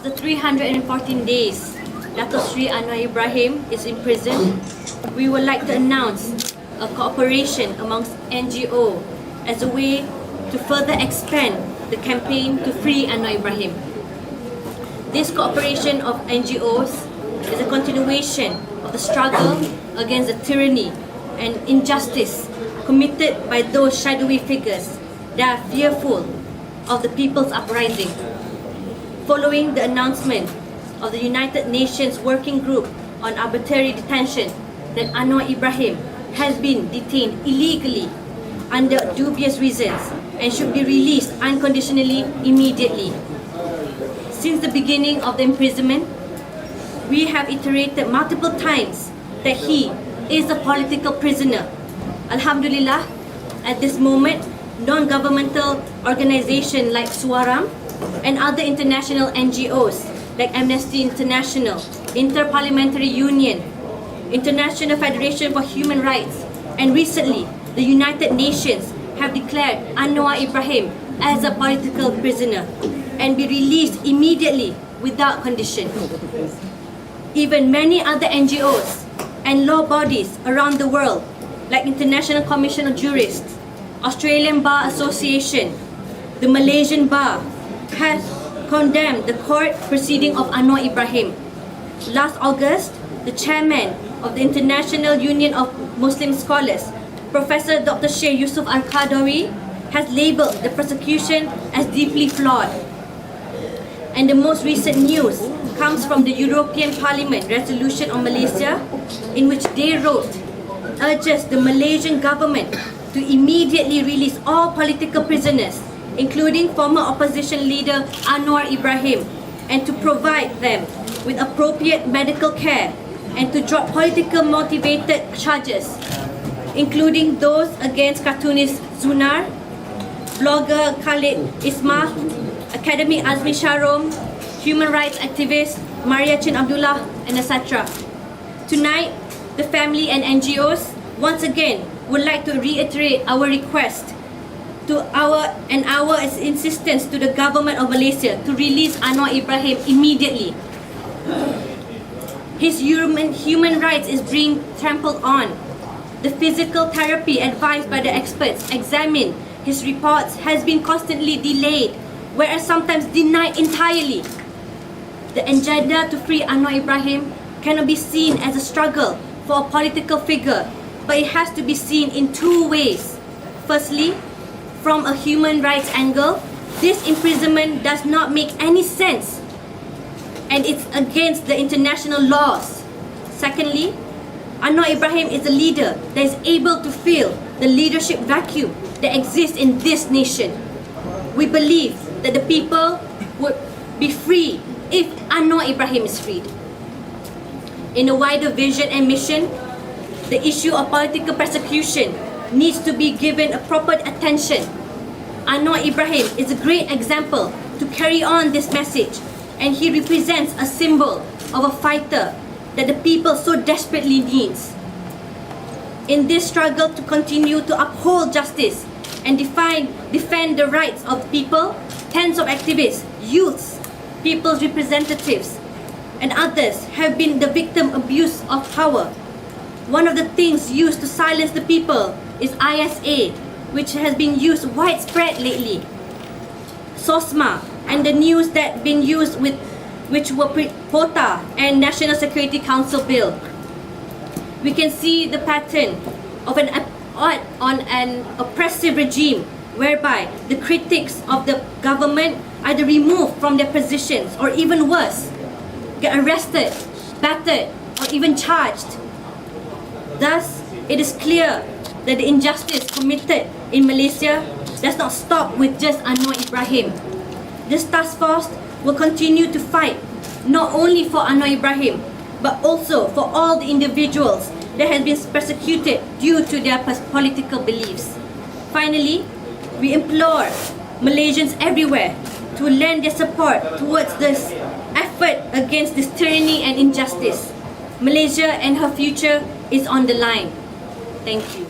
After 314 days, Dato Sri Anwar Ibrahim is in prison. We would like to announce a cooperation amongst NGO as a way to further expand the campaign to free Anwar Ibrahim. This cooperation of NGOs is a continuation of the struggle against the tyranny and injustice committed by those shadowy figures that are fearful of the people's uprising. Following the announcement of the United Nations Working Group on Arbitrary Detention that Anwar Ibrahim has been detained illegally under dubious reasons and should be released unconditionally immediately. Since the beginning of the imprisonment, we have iterated multiple times that he is a political prisoner. Alhamdulillah, at this moment, non-governmental organizations like Suaram and other international NGOs like Amnesty International, Inter-Parliamentary Union, International Federation for Human Rights, and recently the United Nations have declared Anwar Ibrahim as a political prisoner and be released immediately without condition. Even many other NGOs and law bodies around the world like International Commission of Jurists, Australian Bar Association, the Malaysian Bar, has condemned the court proceeding of Anwar Ibrahim. Last August, the chairman of the International Union of Muslim Scholars, Professor Dr. Sheikh Yusuf Al-Qadawi, has labelled the prosecution as deeply flawed. And the most recent news comes from the European Parliament resolution on Malaysia, in which they wrote, urges the Malaysian government to immediately release all political prisoners, including former opposition leader Anwar Ibrahim, and to provide them with appropriate medical care and to drop politically motivated charges, including those against cartoonist Zunar, blogger Khalid Ismail, academic Azmi Sharom, human rights activist Maria Chin Abdullah, and etc. Tonight, the family and NGOs once again would like to reiterate our request to our insistence to the government of Malaysia to release Anwar Ibrahim immediately. His human rights is being trampled on. The physical therapy advised by the experts examined his reports has been constantly delayed, whereas sometimes denied entirely. The agenda to free Anwar Ibrahim cannot be seen as a struggle for a political figure, but it has to be seen in two ways. Firstly, from a human rights angle, this imprisonment does not make any sense and it's against the international laws. Secondly, Anwar Ibrahim is a leader that is able to fill the leadership vacuum that exists in this nation. We believe that the people would be free if Anwar Ibrahim is freed. In a wider vision and mission, the issue of political persecution needs to be given a proper attention. Anwar Ibrahim is a great example to carry on this message, and he represents a symbol of a fighter that the people so desperately needs. In this struggle to continue to uphold justice and defend the rights of the people, tens of activists, youths, people's representatives, and others have been the victim of abuse of power. One of the things used to silence the people is ISA, which has been used widespread lately. SOSMA and the news that been used with which were POTA and National Security Council bill. We can see the pattern of an oppressive regime whereby the critics of the government either removed from their positions or even worse, get arrested, battered, or even charged. Thus, it is clear that the injustice committed in Malaysia does not stop with just Anwar Ibrahim. This task force will continue to fight not only for Anwar Ibrahim, but also for all the individuals that have been persecuted due to their political beliefs. Finally, we implore Malaysians everywhere to lend their support towards this effort against this tyranny and injustice. Malaysia and her future is on the line. Thank you.